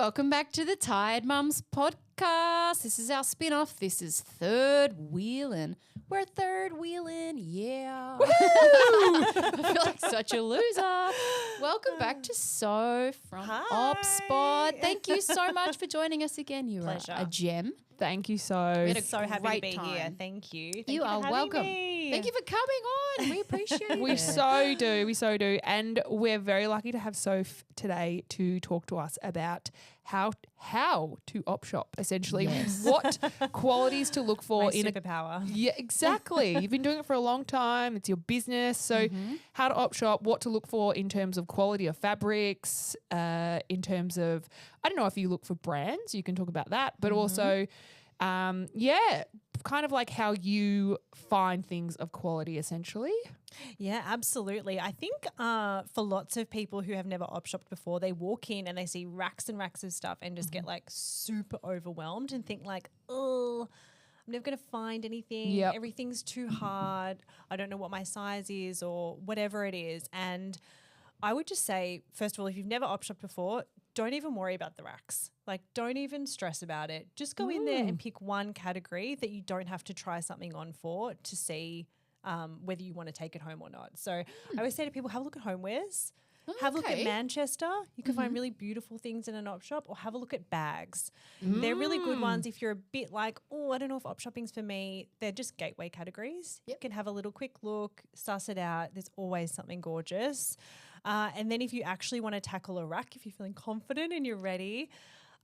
welcome back to the Tired Mums podcast. This is our spin-off. This is third Wheelin. We're third Wheelin, yeah. I feel like such a loser. Welcome back to Soph from Oppspot. Thank you so much for joining us again. You are a gem. Thank you so. had a So happy to be time. here. Thank you. Thank You for are having welcome. me. Thank you for coming on. We appreciate it. We so do. We so do. And we're very lucky to have Soph today to talk to us about how to op shop, essentially. Yes. What qualities to look for My in superpower. Yeah, exactly. You've been doing it for a long time. It's your business. So how to op shop, what to look for in terms of quality of fabrics, in terms of, I don't know if you look for brands, you can talk about that, but also, kind of like how you find things of quality essentially. Yeah, absolutely. I think for lots of people who have never op shopped before, they walk in and they see racks and racks of stuff and just get like super overwhelmed and think like, oh, I'm never going to find anything. Yep. Everything's too hard. I don't know what my size is or whatever it is. And I would just say, first of all, if you've never op shopped before, don't even worry about the racks. Like, don't even stress about it. Just go in there and pick one category that you don't have to try something on for to see whether you want to take it home or not. So I always say to people, have a look at homewares. Have a look at Manchester. You can find really beautiful things in an op shop, or have a look at bags. They're really good ones if you're a bit like, oh, I don't know if op shopping's for me. They're just gateway categories. You can have a little quick look, suss it out. There's always something gorgeous. And then if you actually want to tackle a rack, if you're feeling confident and you're ready,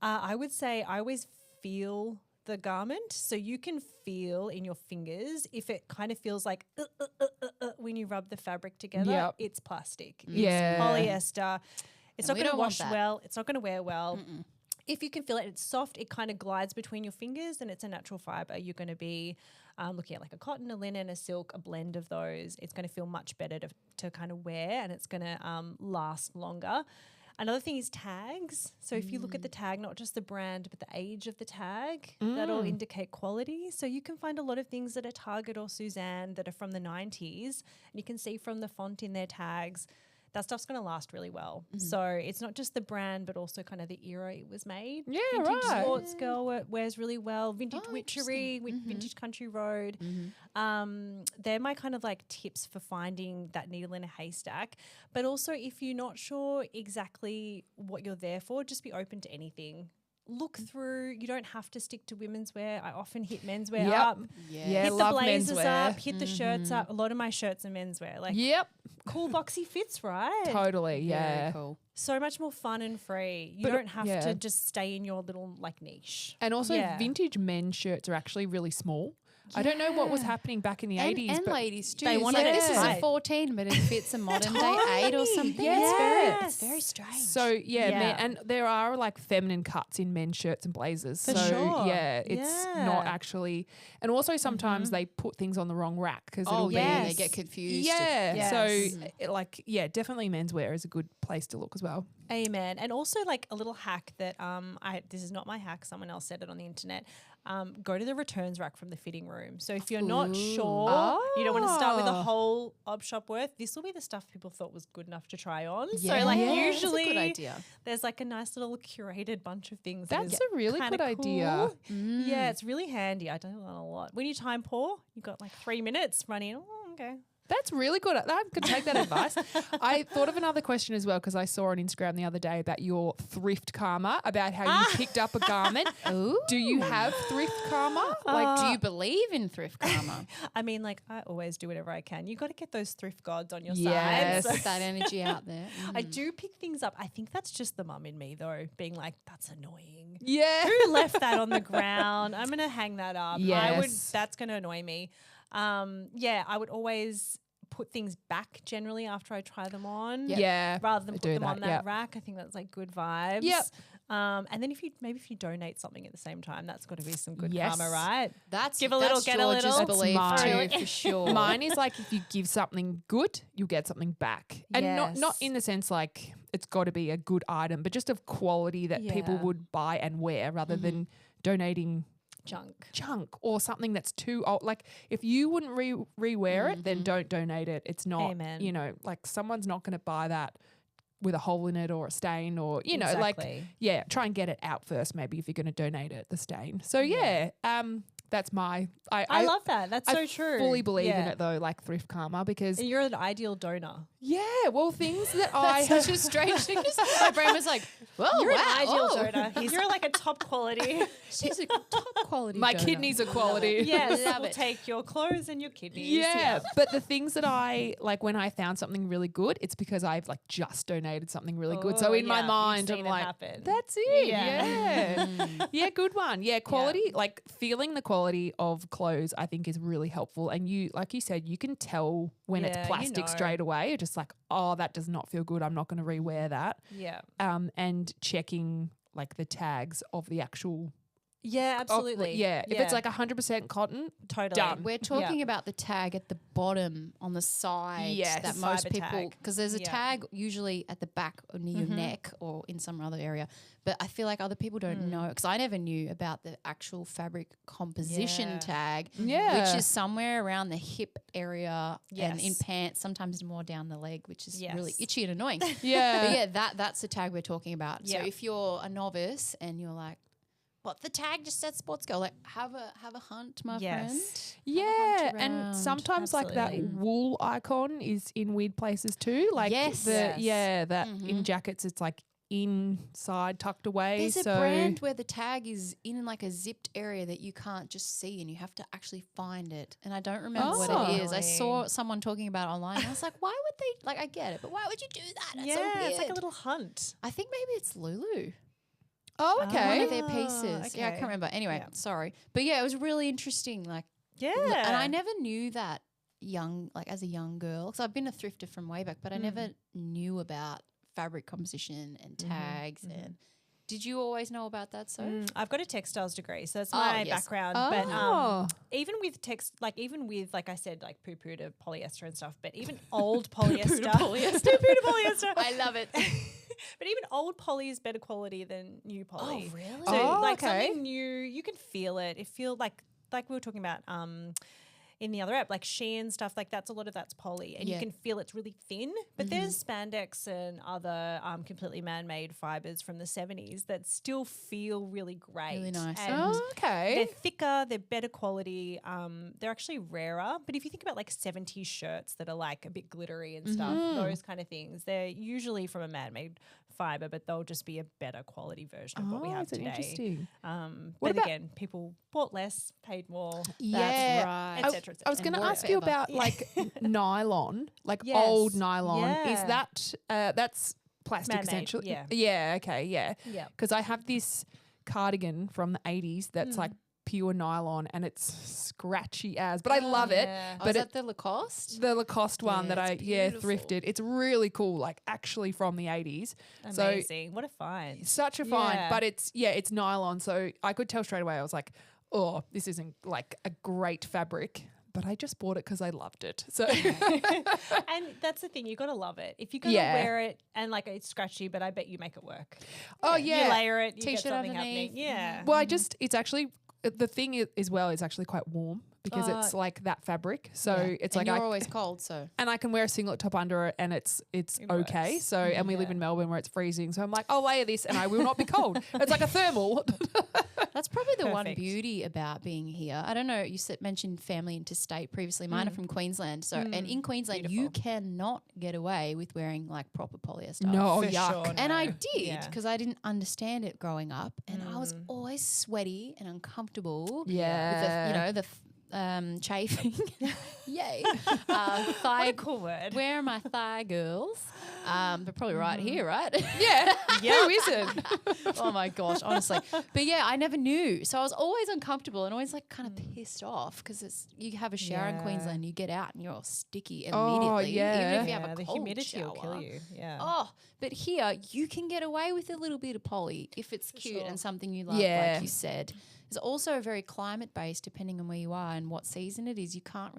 I would say I always feel the garment. So you can feel in your fingers if it kind of feels like when you rub the fabric together, it's plastic. It's polyester. It's not going to wash well. It's not going to wear well. If you can feel it, it's soft. It kind of glides between your fingers and it's a natural fiber. You're going to be looking at like a cotton, a linen, a silk, a blend of those. It's going to feel much better to kind of wear, and it's going to last longer. Another thing is tags. So if you look at the tag, not just the brand, but the age of the tag, that'll indicate quality. So you can find a lot of things that are Target or Suzanne that are from the 90s, and you can see from the font in their tags, that stuff's going to last really well. So it's not just the brand, but also kind of the era it was made. Yeah, vintage right. sports girl wears really well. Vintage witchery, vintage country road. They're my kind of like tips for finding that needle in a haystack. But also if you're not sure exactly what you're there for, just be open to anything. Look through. You don't have to stick to women's wear. I often hit menswear up. Yeah, Hit the love blazers menswear. up, hit the shirts up. A lot of my shirts are menswear. Like cool boxy fits, right? Totally. Yeah. Very cool. So much more fun and free. You But, don't have to just stay in your little like niche. And also vintage men's shirts are actually really small. I don't know what was happening back in the 80s. And but ladies too. they It's want like, it this is a tight. 14, but it fits a modern day 8 or something. Yes. It's very strange. So Yeah. and there are like feminine cuts in men's shirts and blazers. For so sure. yeah, it's not Yeah. actually. And also sometimes they put things on the wrong rack because they get confused. Yeah, Yes. so definitely menswear is a good place to look as well. Amen. And also like a little hack that this is not my hack, someone else said it on the internet. Go to the returns rack from the fitting room. So if you're not sure, you don't want to start with a whole op shop worth, this will be the stuff people thought was good enough to try on. Yeah. So like Yeah, usually that's a good idea. there's like a nice little curated bunch of things. That's that is a really kinda good idea. cool. Yeah, it's really handy. I do that a lot. When you time poor, you've got like 3 minutes running. Oh, okay. That's really good. I could take that advice. I thought of another question as well because I saw on Instagram the other day about your thrift karma, about how you picked up a garment. Do you have thrift karma? Like, do you believe in thrift karma? I mean, like, I always do whatever I can. You got to get those thrift gods on your Yes. side. Put that energy out there. I do pick things up. I think that's just the mum in me, though, being like, that's annoying. Yeah. Who left that on the ground? I'm going to hang that up. Yes. That's going to annoy me. I would always put things back generally after I try them on. Yeah. Rather than I put do them on that, that yep. rack. I think that's like good vibes. Yep. And then if you donate something at the same time, that's got to be some good Yes. karma, right? That's Give a little, that's get a George's little. belief That's too, mine. for sure. Mine is like if you give something good, you'll get something back. And not Yes. in the sense like it's got to be a good item, but just of quality that people Yeah. would buy and wear rather than donating Junk. or something that's too old. Like if you wouldn't rewear it, then don't donate it. It's not, Amen. you know, like someone's not going to buy that with a hole in it or a stain or, you know, Exactly. try and get it out first maybe if you're going to donate it, the stain. So, that's my – I love that. That's so true. I fully believe in it though, like thrift karma, because And you're an ideal donor. well, things that I – Such a strange thing. My brain was like, well, You're wow, an ideal oh. donor. You're like a top quality. She's a top quality my donor. kidneys are quality. Yes, Love we'll it. take your clothes and your kidneys. Yeah, but the things that I like when I found something really good, it's because I've like just donated something really good. So Oh, in my yeah, mind, you've I'm seen it like, happen. that's it. Yeah. Yeah, good one. Yeah, quality, like feeling the quality of clothes, I think is really helpful. And you, like you said, you can tell when it's Yeah, you plastic know. straight away. You're just like, oh, that does not feel good. I'm not going to rewear that. Yeah. And checking like the tags of the actual. Yeah, absolutely. If it's like 100% cotton, totally. done. We're talking about the tag at the bottom on the side Yes. that The most fibre people, tag. because there's a Yeah. tag usually at the back or near your neck or in some other area. But I feel like other people don't know, because I never knew about the actual fabric composition Yeah. tag, Yeah. which is somewhere around the hip area and in Yes. pants, sometimes more down the leg, which is really Yes. itchy and annoying. yeah. But yeah, that's the tag we're talking about. Yeah. So if you're a novice and you're like, but the tag just said sports girl, like have a hunt, my friend. Yes. Yeah, hunt and around. sometimes like that Absolutely. wool icon is in weird places too. Like Yes. that Mhm. in jackets it's like inside tucked away. There's so a brand where the tag is in like a zipped area that you can't just see and you have to actually find it. And I don't remember what Oh. it is. I saw someone talking about it online. And I was like, why would they, like I get it, but why would you do that? That's so Yeah, weird. it's like a little hunt. I think maybe it's Lulu. oh One okay. of their pieces. Yeah, I okay. can't remember. Anyway, Yeah. sorry. But yeah, it was really interesting. Like, Yeah. and I never knew that as a young girl, because I've been a thrifter from way back, but I never knew about fabric composition and tags. And did you always know about that? So I've got a textiles degree, so that's Oh, my yes. background. Oh. But even with like I said, like poo-poo to polyester and stuff, but even old polyester. polyester. Poo-poo to polyester. I love it. But even old poly is better quality than new poly. Oh, really? So Oh, like okay. something new, you can feel it. It feels like we were talking about in the other app, like Shein stuff, like a lot of that's poly, and Yeah. you can feel it's really thin. But there's spandex and other completely man-made fibers from the 70s that still feel really great. Really nice. And Oh, okay. they're thicker, they're better quality. They're actually rarer. But if you think about like 70s shirts that are like a bit glittery and stuff, those kind of things, they're usually from a man-made fiber, but they'll just be a better quality version of what we have is it today. interesting? But What about- again, people bought less, paid more. Yeah, right. Et cetera, et I was And going to wore it ask you forever. about like nylon, like Yes. old nylon. Is Yeah. that that's plastic Man-made, essentially? yeah. Yeah. Okay. Yeah. Yeah. Because I have this cardigan from the 80s that's like pure nylon and it's scratchy as, but I love it. yeah. Oh, But is it, that the Lacoste? the Lacoste one Yeah, that it's I beautiful. thrifted. It's really cool. Like actually from the 80s. Amazing. What a find. Such a find, Yeah. but it's nylon. So I could tell straight away. I was like, oh, this isn't like a great fabric. But I just bought it because I loved it. So And that's the thing, you got to love it. If you're going to Yeah. wear it and like it's scratchy, but I bet you make it work. oh yeah, You layer it, you T-shirt get something underneath. happening. Yeah. Well, it's actually the thing as well is actually quite warm because Oh. it's like that fabric. So Yeah. it's and like you're always cold, so and I can wear a singlet top under it and it's It okay. works. So and we live Yeah. in Melbourne where it's freezing. So I'm like, I'll layer this and I will not be cold. It's like a thermal. that's probably the one Perfect. beauty about being here. I don't know, you mentioned family interstate previously. Mine are from Queensland. So and in Queensland you cannot get away with wearing like proper polyester. No, For yuck. sure, And no. I did Yeah. because I didn't understand it growing up, and I was always sweaty and uncomfortable. Yeah. with the chafing. Yay! What Thigh. a cool word. Where are my thigh girls? They're probably right here, right? Yeah. Who isn't? Oh my gosh, honestly. But yeah, I never knew, so I was always uncomfortable and always like kind of pissed off because you have a shower in Yeah. Queensland, you get out and you're all sticky Oh, immediately. yeah. Even if you have a the cold humidity shower. will kill you. Yeah. Oh, but here you can get away with a little bit of poly if it's cute sure. and something you love, Yeah. like you said. It's also very climate based, depending on where you are and what season it is. You can't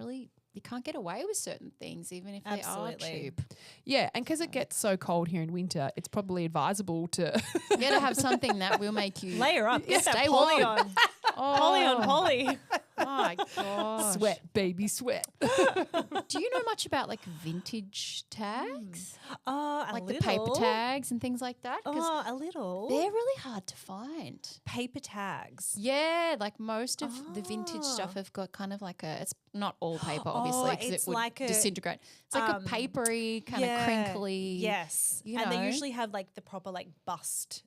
get away with certain things, even if they are Absolutely. cheap. Yeah, and because it gets so cold here in winter, it's probably advisable to You got to have something that will make you Layer up. Get stay that poly warm. on. Polly on Polly. My gosh. Sweat, baby, sweat. Do you know much about like vintage tags? Like the paper tags and things like that? 'Cause A little. they're really hard to find. Paper tags. Yeah, like most of the vintage stuff have got kind of like it's not all paper, obviously, because it's it would like a, disintegrate. It's like a papery, kind of crinkly. Yes. you And know. they usually have like the proper like bust,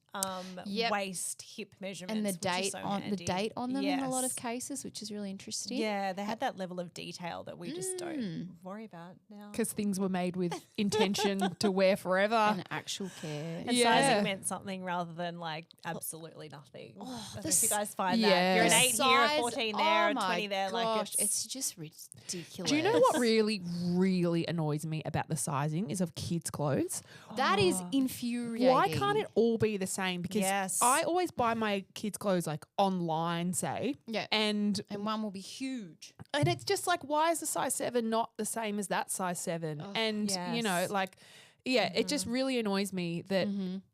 Yep. waist, hip measurements. And the which is date so on handy. them in a lot of Yes. cases, which is really interesting. Yeah, they had that level of detail that we just don't worry about now. Because things were made with intention to wear forever. And actual care. And Yeah. sizing meant something rather than like absolutely nothing. I don't know if you guys find yeah. that. You're an The 8 here, a 14 there, a 20 there. Gosh, Like it's just ridiculous. Do you know what really, really annoys me about the sizing is of kids' clothes? That is infuriating. Why can't it all be the same? Because Yes. I always buy my kids' clothes like online, say, Yeah. and And one will be huge. it's just like, why is the size 7 not the same as that size 7? And you know, yes. like, yeah, it just really annoys me that,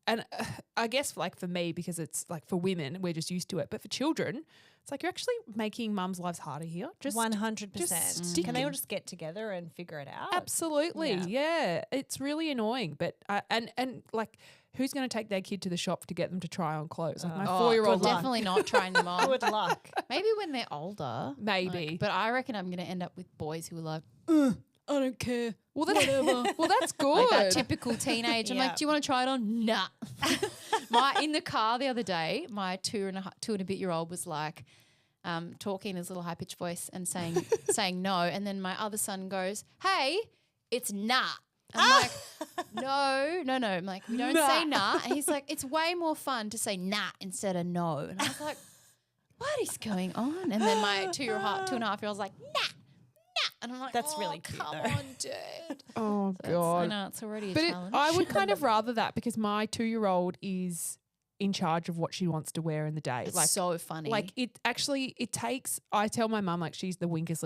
and I guess like for me, because it's like for women, we're just used to it, but for children, it's like you're actually making mum's lives harder here. Just 100%. stick Can they it. all just get together and figure it out? Absolutely, yeah. It's really annoying, but and like, who's going to take their kid to the shop to get them to try on clothes? Like my 4-year-old, good luck. Definitely not trying them on. Good luck. Maybe when they're older. Maybe. Like, but I reckon I'm going to end up with boys who are like, I don't care. well, that's good. Like that typical teenage. I'm Yeah. like, do you want to try it on? Nah. In the car the other day, my two and a bit year old was like, talking in his little high pitched voice and saying no, and then my other son goes, "Hey, it's nah." I'm like, no. I'm like, we don't say nah. And he's like, it's way more fun to say nah instead of no. And I was like, what is going on? And then my 2.5-year-old was like, nah. And I'm like, That's really cute, come though. on, dude. Oh I God. know, it's already a But challenge. I would kind of rather that, because my 2-year-old is in charge of what she wants to wear in the day. It's so funny. Like it takes. I tell my mum like she's the weakest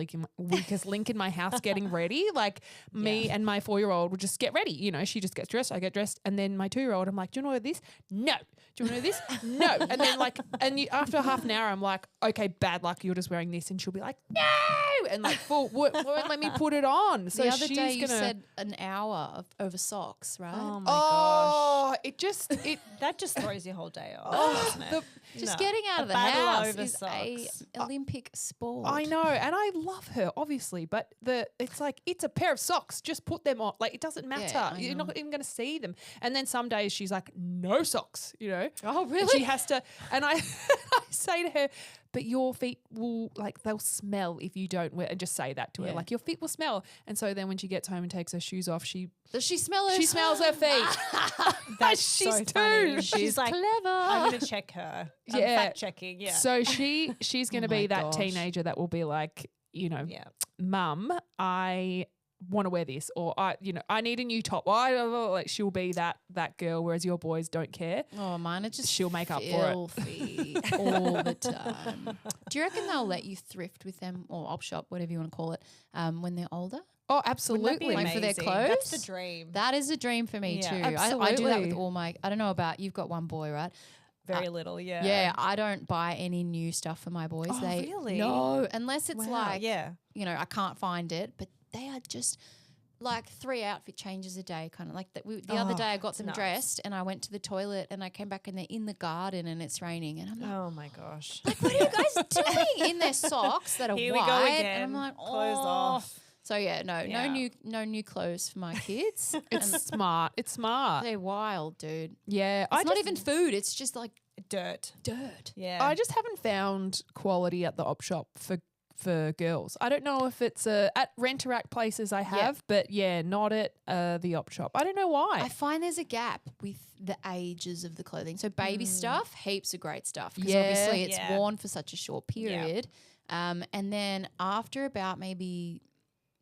link in my house getting ready. Like me and my 4-year-old will just get ready. You know, she just gets dressed, I get dressed, and then my 2-year-old, I'm like, do you want to wear this? No. Do you want to wear this? No. And then like, after half an hour, I'm like, okay, bad luck, you're just wearing this, and she'll be like, no, and like, won't let me put it on. So the other she's day you gonna. said an hour over socks, right? Oh my gosh. it That just throws your whole day off, doesn't it? Just No. getting out of the battle house over is a socks. Olympic sport. I know, and I love her, obviously, but it's like, it's a pair of socks. Just put them on. Like, it doesn't matter. I You're know. not even going to see them. And then some days she's like, no socks, you know. Oh, And really? she has to, and I, I say to her, but your feet will, like, they'll smell if you don't wear, and just say that to her, Yeah. like, your feet will smell. And so then when she gets home and takes her shoes off, Does she smell her? she smells her feet. That's she's so two. funny. She's She's like, clever. I'm going to check her. I'm Yeah. fact checking. Yeah. So she's going to Oh my be that gosh. teenager that will be like, you know, yeah. Mum, I want to wear this, or I need a new top. Like, she'll be that girl, whereas your boys don't care. Oh, mine are just She'll make up for it. filthy all the time. Do you reckon they'll let you thrift with them or op shop, whatever you want to call it, when they're older? Oh, Wouldn't that be absolutely. Like for their amazing? That's the clothes? dream. That is a dream for me Yeah, too. I do that absolutely. with all my. I don't know about you've got one boy, right? Very little, yeah. Yeah, I don't buy any new stuff for my boys. Oh, really? No, unless it's Wow, like yeah. I can't find it, but they are just like 3 outfit changes a day, kind of like that. The other day I got that's them nuts. dressed and I went to the toilet and I came back and they're in the garden and it's raining and I'm like, Oh my gosh. what are you guys doing in their socks that are Here white? we go again. And I'm like, Clothes oh. off. So yeah, Yeah. no new clothes for my kids. It's And smart. It's smart. they're wild, dude. Yeah. It's not even food. It's just like Dirt. dirt. Yeah. I just haven't found quality at the op shop for girls. I don't know if it's at Rent-A-Rack places I have, but yeah, not at the op shop. I don't know why. I find there's a gap with the ages of the clothing. So baby stuff, heaps of great stuff because Yeah. obviously it's Yeah. worn for such a short period. And then after about maybe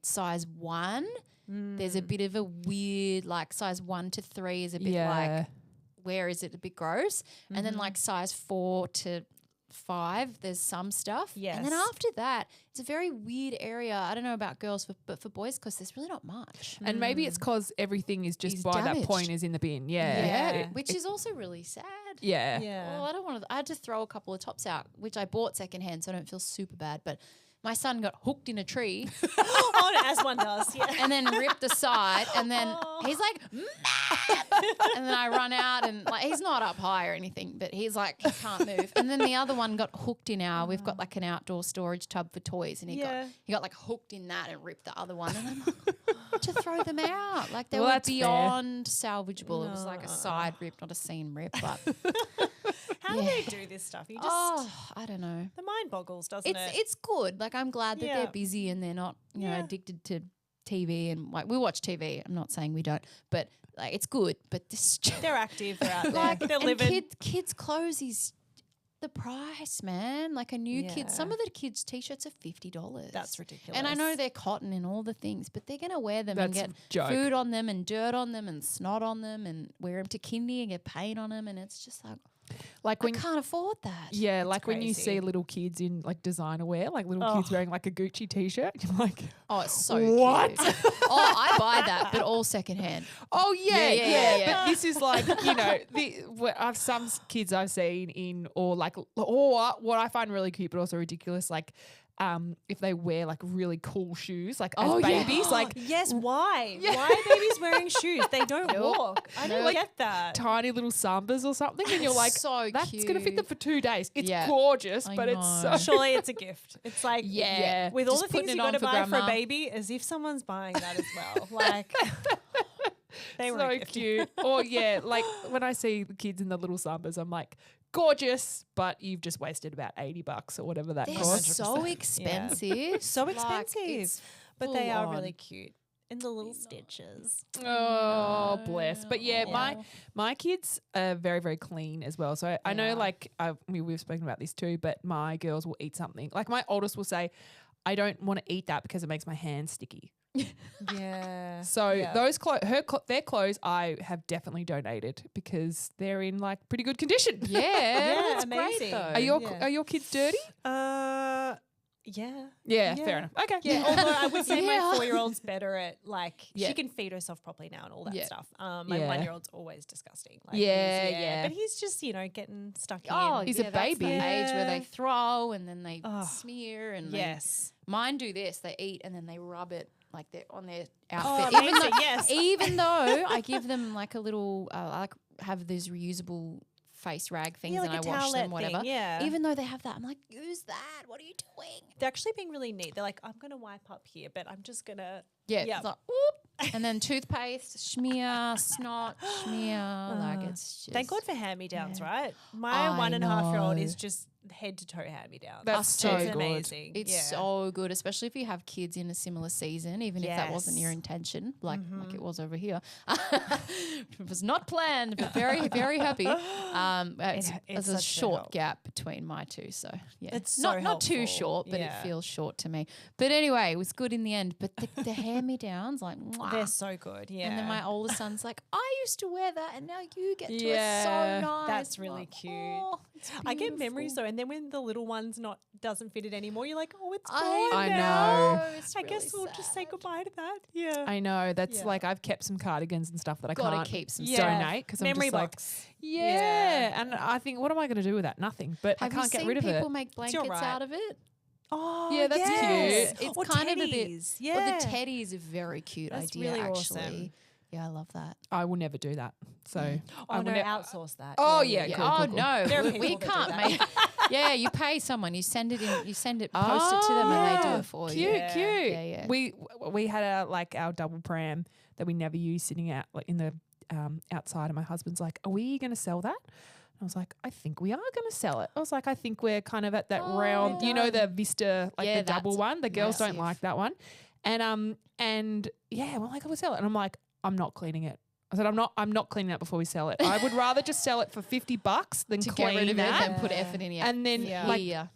size 1, there's a bit of a weird, like size 1 to 3 is a bit like, where is it a bit gross? And then like size 4 to 5, there's some stuff. And then Yes. after that, it's a very weird area. I don't know about girls, but for boys, because there's really not much. and maybe it's because everything is just Is by that damaged. point is in the bin. Yeah. Yeah. Which is also really sad. Yeah. Yeah. Oh, I don't want to. I had to throw a couple of tops out, which I bought secondhand, so I don't feel super bad. But my son got hooked in a tree As one does. Yeah. and then ripped aside, and then Oh. he's like, and then I run out, and like he's not up high or anything, but he's like he can't move. And then the other one got hooked in we've got like an outdoor storage tub for toys, and he got like hooked in that and ripped the other one, and I'm like, to throw them out, like they Well, were that's fair. beyond salvageable. It was like a side rip, not a seam rip, but. How do they do this stuff? You just I don't know. the mind boggles, doesn't it? It's good. Like I'm glad that Yeah. they're busy and they're not, you know, Yeah. addicted to TV and like we watch TV. I'm not saying we don't, but like it's good. But this They're active. They're out there. like They're and living. kids clothes is the price, man. Like a new kid. Some Yeah. of the kids' t-shirts are $50. That's ridiculous. And I know they're cotton and all the things, but they're gonna wear them and That's get a joke. food on them and dirt on them and snot on them and wear them to kindy and get paint on them, and it's just like Like I can't afford that. Yeah, like when you see crazy. little kids in like designer wear, like little kids wearing like a Gucci t-shirt, you're like, Oh, it's so What? cute. Oh, I buy that, but all secondhand. oh Yeah. But this is like, you know, I've some kids I've seen in or what I find really cute but also ridiculous, like if they wear like really cool shoes, like as babies, like yes, why? Why are babies wearing shoes? They don't walk. I don't Like, get that. tiny little sambas or something, and you're like, So that's gonna fit them cute. for 2 days. It's Yeah. gorgeous, I but it's know. so Surely it's a gift. It's like Yeah. with all Just the things putting you it got to on for buy for a grandma. baby, as if someone's buying that as well. Like they were so a gift. cute. Or like when I see the kids in the little sambas, I'm like, gorgeous, but you've just wasted about $80 or whatever that They're costs. so expensive. So Like, expensive, it's but they are full really on. cute in the little stitches. Oh, bless. But yeah, Yeah. my kids are very, very clean as well. So I know Yeah. like we've spoken about this too, but my girls will eat something. Like my oldest will say, I don't want to eat that because it makes my hands sticky. Yeah. So those their clothes I have definitely donated because they're in like pretty good condition. Yeah, Yeah, that's amazing. great though. Are your kids dirty? Yeah. Yeah, fair enough. Okay. Yeah, although I would say Yeah. my 4-year-old's better at like Yeah. she can feed herself properly now and all that Yeah. stuff. My Yeah. 1-year-old's always disgusting. Like Yeah, he's, yeah. But he's just getting stuck Oh, in. He's a yeah, that's the baby. age where they Yeah. throw and then they Oh, smear and Yes. mine do this. They eat and then they rub it like they're on their Oh, outfit. amazing. Yes. Even though I give them like a little, I like have these reusable face rag things Yeah, like and a I wash them, towelette whatever. thing, yeah. Even though they have that, I'm like, use that. What are you doing? They're actually being really neat. They're like, I'm going to wipe up here, but I'm just going to. Yeah, Yep. it's like, whoop. And then toothpaste, smear, snot, smear. Like it's just. Thank God for hand-me-downs, Yeah. right? My I 1.5-year-old know. is just head to toe hand-me-downs. That's Us so too. It's good. amazing. It's yeah. so good, especially if you have kids in a similar season, even if that wasn't your Yes. intention, like it was over here. It was not planned, but very, very happy. It's it's a such a short help. gap between my two, so yeah, It's so not too helpful. short, but Yeah. it feels short to me. But anyway, it was good in the end. But the hand-me-downs, like, mwah. They're so good. Yeah. And then my older son's like, I used to wear that, and now you get to. It's Yeah. so nice. That's I'm really like, cute. "Oh, it's I get memories beautiful." though, and then when the little one's doesn't fit it anymore, you're like, oh, it's I gone I now. know. It's I guess really we'll just say sad. goodbye to that. Yeah. I know. That's Yeah. like I've kept some cardigans and stuff that I Gotta can't keep some donate because I'm Memory just like, box. yeah. And I think, what am I going to do with that? Nothing. But Have I can't you get seen rid of people it. make It's blankets your right. out of it? Oh, Yeah, that's yes. cute. It's Or kind of a bit. teddies. Well, Yeah. the teddy is a very cute That's idea, really actually. awesome. Yeah, I love that. I will never do that. So I Oh will no, never. outsource that. Oh, yeah, Yeah. cool, Oh cool, cool. no, There are we people that do can't that. make. Yeah, you pay someone. You send it in. You send it. Post it to them, and they do it for cute, you. Yeah. cute. Yeah, yeah. We had our double pram that we never used sitting out like in the outside, and my husband's like, "Are we going to sell that?" And I was like, "I think we are going to sell it." I was like, "I think we're kind of at that round, you know, the Vista, like Yeah, the double that's one. The girls don't massive. like that one." And yeah, we're like, "We'll sell it," and I'm like, "I'm not cleaning it." I said, I'm not cleaning that before we sell it. I would rather just sell it for $50 than To clean get rid of that. it and put effort in. Yeah. And then yeah. like yeah.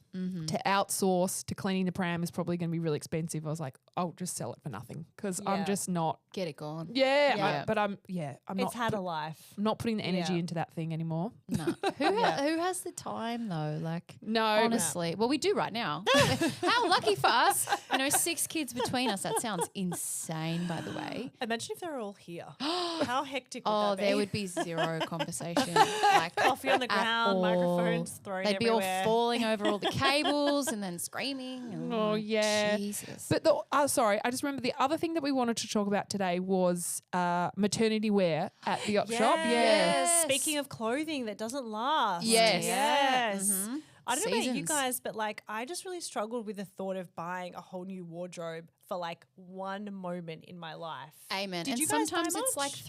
to outsource to cleaning the pram is probably going to be really expensive. I was like, I'll just sell it for nothing because I'm Yeah. just not. Get it gone. Yeah, Yeah. I'm It's not. had a life. I'm not putting the energy Yeah. into that thing anymore. No. Who has the time though? Like No, honestly. Well, we do right now. How lucky for us. 6 kids between us. That sounds insane, by the way. Imagine if they were all here. How hectic would that be? There would be zero conversation. Like Coffee on the at ground, all. microphones thrown They'd be everywhere. all falling over all the cables and then screaming. Oh, yeah. Jesus. But sorry, I just remember the other thing that we wanted to talk about today was maternity wear at the op shop. Yeah. Yes. Speaking of clothing that doesn't last. Yes. Yes. Mhm. I don't know about you Seasons. guys, but like I just really struggled with the thought of buying a whole new wardrobe for like one moment in my life. Amen. Did and you guys buy sometimes it's like much?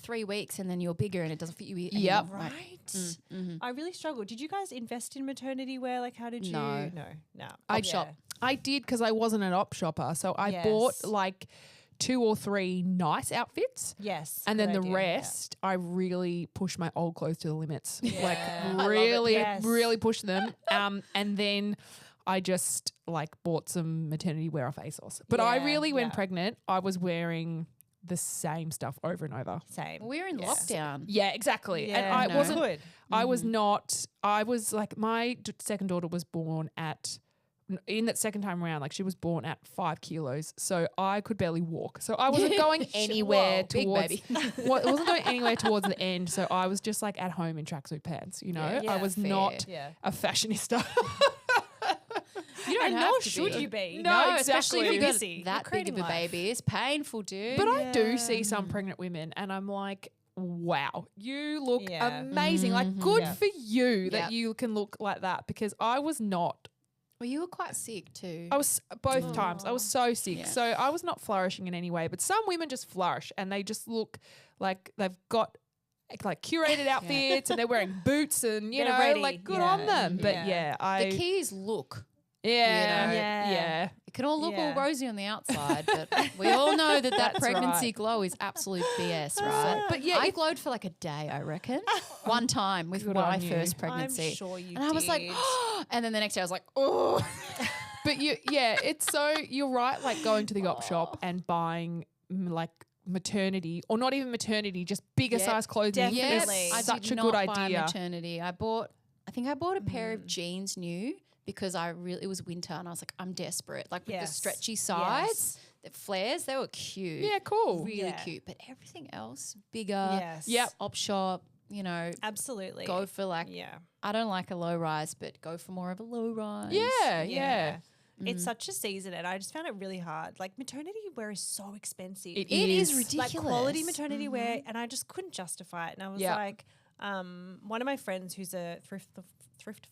three weeks and then you're bigger and it doesn't fit you anymore. Yep. Like, Right. I really struggled. Did you guys invest in maternity wear? Like how did you? No. No. I shop. I did because I wasn't an op shopper, so I Yes. bought like 2 or 3 nice outfits. Yes. And then good the idea, yeah. rest, I really pushed my old clothes to the limits. Yeah. I Like love it. really, Yes. really pushed them. And then I just like bought some maternity wear off ASOS. But I Yeah, really, when yeah. pregnant, I was wearing the same stuff over and over. Same. We're in lockdown. Yeah, exactly. Yeah, and I no. wasn't. Good. I was not. I was like my second daughter was born at. In that second time around, like she was born at 5 kilos, so I could barely walk. So I wasn't going anywhere Whoa, big towards. baby. Well, it wasn't going anywhere towards the end. So I was just like at home in tracksuit pants. I Yeah, was fair. not Yeah. a fashionista. You don't And have nor to should be. you be. No, especially if exactly. you've got Busy. that You're big creating of a life. baby. It's painful, dude. But I do Yeah. see some pregnant women, and I'm like, wow, you look Yeah. amazing. Like, good Yeah. for you that Yep. you can look like that because I was not. Well, you were quite sick too. I was both times. I was so sick. Yeah. So I was not flourishing in any way. But some women just flourish and they just look like they've got like curated outfits and they're wearing boots and, you They're know, ready. like good Yeah. on them. But Yeah. yeah, The key is look. yeah, Yeah. yeah. It can all look Yeah. all rosy on the outside, but we all know that That's pregnancy right. glow is absolute BS, right? But yeah, I glowed for like a day, I reckon. One time with Good my on you. first I'm pregnancy. sure you And I was like, and then the next day I was like, oh. But it's so you're right. Like going to the op shop and buying like maternity or not even maternity, just bigger Yep, size clothing. definitely. Is I such did a good not buy idea. maternity. I think I bought a pair of jeans new because it was winter and I was like, I'm desperate. Like with the Yes. stretchy sides, the flares, they were cute. Yeah, cool. Really Yeah. cute. But everything else, bigger, Yes. Yep. op shop, Absolutely. go for like, Yeah. I don't like a low rise, but go for more of a low rise. Yeah. It's such a season and I just found it really hard. Like maternity wear is so expensive. It It is is. ridiculous. Like quality maternity wear and I just couldn't justify it. And I was Yeah. like, one of my friends who's a thrift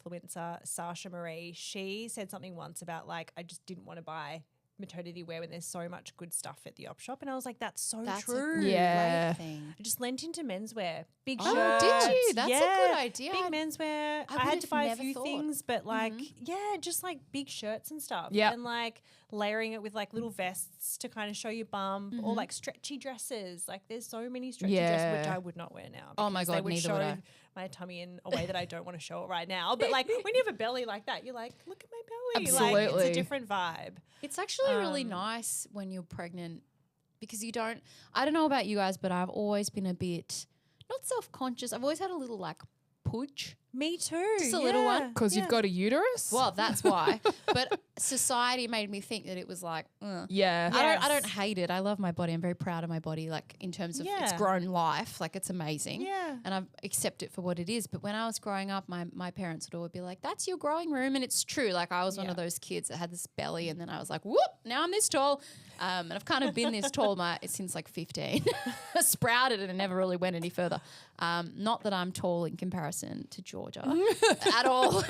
influencer, Sasha Marie, she said something once about like, I just didn't want to buy maternity wear when there's so much good stuff at the op shop. And I was like, that's so That's true. a Yeah. great thing. I just lent into menswear. Big Oh, shirts. did you? That's a good Yeah. idea. Big menswear. I had would've to buy a never few thought. things, but like, yeah, just like big shirts and stuff. Yep. And like layering it with like little vests to kind of show your bum or like stretchy dresses. Like there's so many stretchy dresses, which Yeah. I would not wear now. Oh my because they God, would neither show would I. my tummy in a way that I don't want to show it right now. But like when you have a belly like that, you're like, look at my belly. Like it's Absolutely. a different vibe. It's actually really nice when you're pregnant because I don't know about you guys, but I've always been a bit, not self-conscious. I've always had a little like pudge. Me too. Just a little one. Because you've got a uterus. Well, that's why. But society made me think that it was like, yeah. Yeah. I don't hate it. I love my body. I'm very proud of my body, like in terms of its Yeah. grown life. Like it's amazing. Yeah. And I accept it for what it is. But when I was growing up, my parents would always be like, that's your growing room. And it's true. Like I was one of those kids that had this belly and then I was like, whoop, now I'm this tall. And I've kind of been this tall since like 15. I sprouted and it never really went any further. Not that I'm tall in comparison to Georgia at all.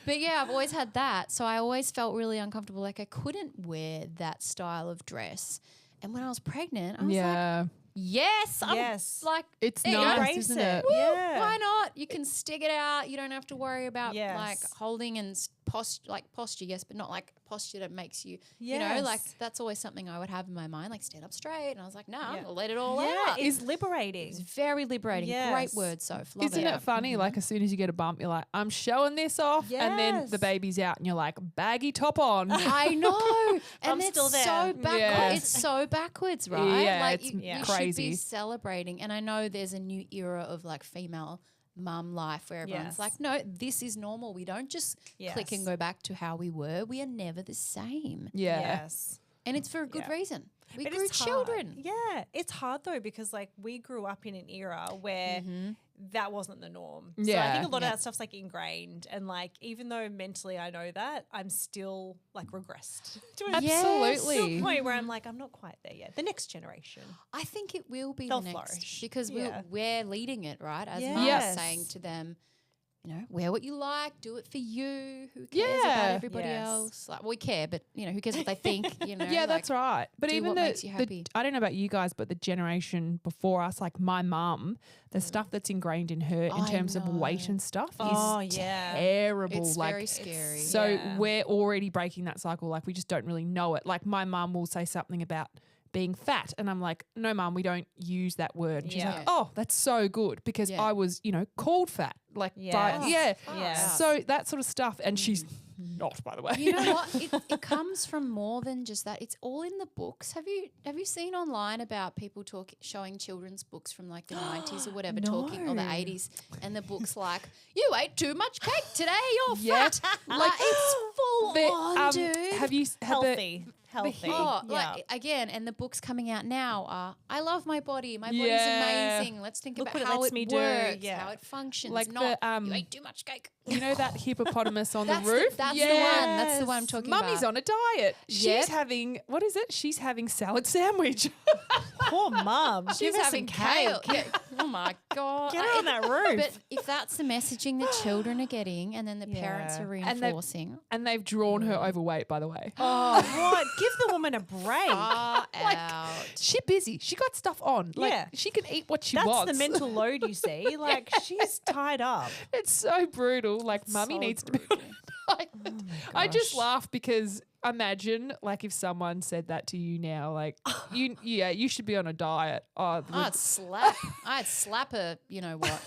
But yeah, I've always had that. So I always felt really uncomfortable. Like I couldn't wear that style of dress. And when I was pregnant, I was like, Yes. Yes. Like, It's there you go. nice, Embrace isn't it. it? Yeah. Why not? You can stick it out. You don't have to worry about like Yes. holding and posture, yes, but not like posture that makes you, you know, like Yes. that's always something I would have in my mind, like stand up straight. And I was like, no, Yeah. I'll let it all Yeah, out. it's liberating. It's very liberating. Great Yes. word, Soph. Love Isn't it. it funny? Like as soon as you get a bump, you're like, I'm showing this off, and then the Yes. baby's out, and you're like, baggy top on. I know. And I'm it's still there. so backwards. Yeah. It's so backwards, right? Yeah, like it's you should be crazy. celebrating. And I know there's a new era of like female mum life where everyone's Yes. like, no, this is normal. We don't just click and Yes. go back to how we were. We are never the same. Yeah. Yes. And it's for a good Yeah. reason. We But grew it's hard. children. Yeah, it's hard though because like we grew up in an era where that wasn't the norm. So I Yeah. think a lot Yeah. of that stuff's like ingrained, and like even though mentally I know that, I'm still like regressed to a Absolutely. point where I'm like I'm not quite there yet. The next generation. I think it will be They'll the next flourish. because Yeah. we're leading it, right? As Yes. mums Yes. saying to them, you know, wear what you like, do it for you. Who cares about Yeah. everybody Yes. else? Like we care, but you know, who cares what they think? You know, Yeah, like, that's right. But do even what the, makes you happy. I don't know about you guys, but the generation before us, like my mum, the stuff that's ingrained in her in I terms of weight know. and stuff Oh, is yeah. terrible. It's like very scary. So Yeah. we're already breaking that cycle. Like we just don't really know it. Like my mum will say something about being fat, and I'm like, no, mum, we don't use that word. And she's Yeah. like, oh, that's so good because Yeah. I was, you know, called fat. Like, Yes. by, yeah. Yes. So that sort of stuff, and she's not, by the way. You know what? It comes from more than just that. It's all in the books. Have you seen online about people showing children's books from like the 90s or whatever, talking or the No. 80s, and the book's like, you ate too much cake today, you're Yeah. fat. Like it's full The, on, dude. have you had the Healthy. Healthy. Oh, Yeah. like again, and the books coming out now are I love my body. My body's Yeah. amazing. Let's think Look about what it how lets it me do. works, Yeah. how it functions. Like not the, you ate too much cake. you know that hippopotamus on the That's roof? that's the one. That's the one I'm Yes. talking Mummy's about. on a diet. She's Yep. having, what is it? She's having salad sandwich. Poor mum. She's Give her having some kale. cake. Yeah. Oh my god. Get her on that roof. But if that's the messaging that children are getting, and then the parents Yeah. are And they- reinforcing, And they've drawn her overweight, by the way. Oh, what? Give the woman a break. far Like, out. She's busy. She got stuff on. Like, Yeah. she can eat what she That's wants. the mental load you see. Like she's tied up. It's so brutal. Like, mummy So needs to be on brutal. a diet. I just laugh because imagine, like, if someone said that to you now, like, you should be on a diet. Oh, I'd slap her. You know what?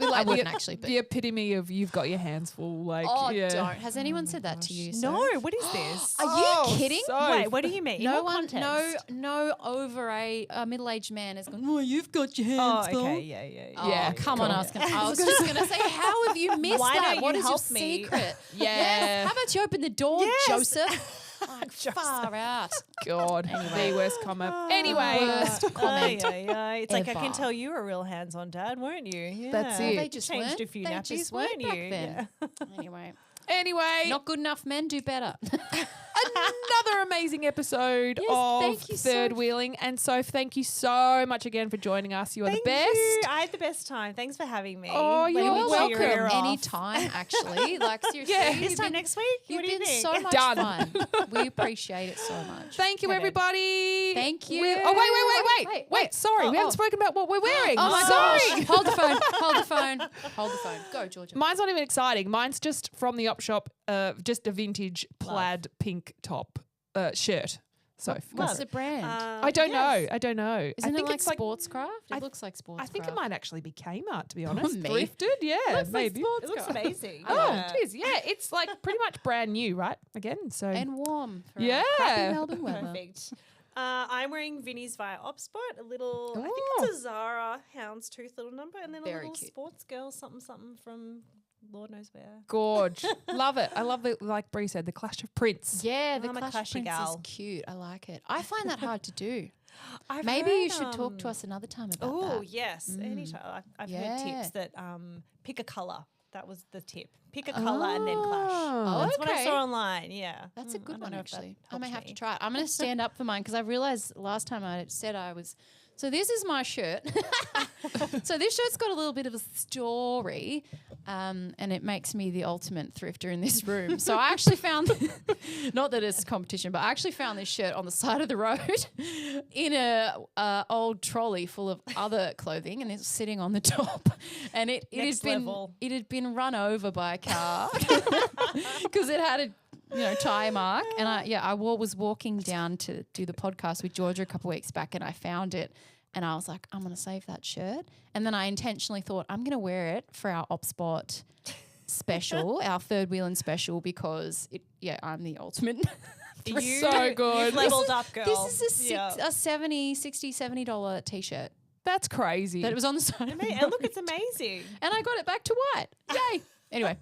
I wouldn't actually. But the epitome of you've got your hands full. Like, oh, yeah. don't. Has anyone said that to you? No, Soph? what is this? Are you kidding? So Wait, what do you mean? No In what one, context? no over a middle-aged man has gone. Oh, you've got your Oh, hands full. okay, yeah. Oh, Yeah, come on! cool. I was just gonna say, how have you missed Why that? don't What you is your help me? secret? Yeah. Yes. How about you open the door, Yes. Joseph? Like, far out. God, the worst comment. Anyway, Worst comment. It's like I ever. can tell you were a real hands-on dad, weren't you? Yeah. That's Well, it. they just Changed weren't. a few They nappies, just weren't back you? then. Yeah. Anyway, not not good enough men do better. another amazing episode Yes, of thank you, Third Soph. Wheeling. And Soph, thank you so much again for joining us. You are Thank the best. you. I had the best time. Thanks for having me. Oh, Letting you're me chew your welcome. ear off. Anytime, actually. Like seriously, Yeah. This time next week? You've What do you been think? so much Done. fun. We appreciate it so much. Thank you, Okay. everybody. Thank you. Oh, wait. Sorry, we haven't spoken about what we're wearing. Oh my Sorry. gosh! Hold the phone. Hold the phone. Hold the phone. Go, Georgia. Mine's not even exciting. Mine's just from the Oppspot, just a vintage plaid pink top shirt. Soph, What's go. the brand? I don't know. I don't know. Isn't I think it like it's like Sportscraft? I- It looks like Sportscraft. I think it might actually be Kmart, to be honest. me. Thrifted, yeah, maybe. It looks amazing. Oh, Yeah. it is. Yeah, it's like pretty much brand new, right? Again, so and warm. For Yeah. Crappy Melbourne weather. Perfect. I'm wearing Vinnie's via Oppspot, a little, I think Oh. it's a Zara houndstooth little number, and then Very a little cute. sports girl something from Lord knows where. gorge. Love it. I love the, like Bree said, the clash of prints. Yeah, the I'm a Clash clashy Prince gal. is cute. I like it. I find that hard to do. I've Maybe heard, you should talk to us another time about Oh that. yes, anytime. I've heard Yeah. tips that pick a color. That was the tip. Pick a color and then clash. Oh, That's what I okay. saw online. Yeah, That's a I good don't one, know if that actually. I helps may have to me. try it. I'm going to stand up for mine because I realized last time I said I was So this is my shirt. So this shirt's got a little bit of a story, and it makes me the ultimate thrifter in this room. So I actually found, not that it's a competition, but I actually found this shirt on the side of the road in a old trolley full of other clothing, and it's sitting on the top. And it had been run over by a car because it had a tire mark. And I was walking down to do the podcast with Georgia a couple of weeks back, and I found it, and I was like, I'm going to save that shirt. And then I intentionally thought, I'm going to wear it for our Oppspot special, our third Wheelin special, because I'm the ultimate. So good. You've leveled up, girl. This is a $70 t-shirt. That's crazy. That it was on the side. And look, it's amazing. And I got it back to white. Yay. Anyway,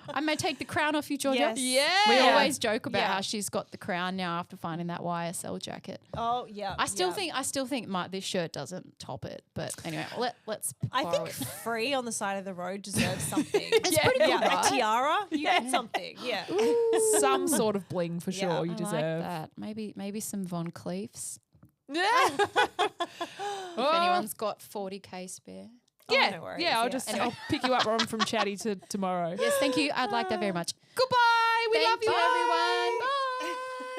I may take the crown off you, Georgia. Yes. Yeah. We always joke about Yeah. how she's got the crown now after finding that YSL jacket. Oh yeah. I still think this shirt doesn't top it. But anyway, let's I borrow think it. free on the side of the road deserves something. It's pretty cool, A right? tiara, you get something. Yeah. Some sort of bling for Yeah, sure you I deserve. like that. Maybe some Von Cleefs. Yeah. If anyone's got 40K spare. Yeah. no worries, I'll yeah. just I'll pick you up on from Chatty to tomorrow. Yes, thank you. I'd like that very much. Goodbye. We love Thank you. you, everyone.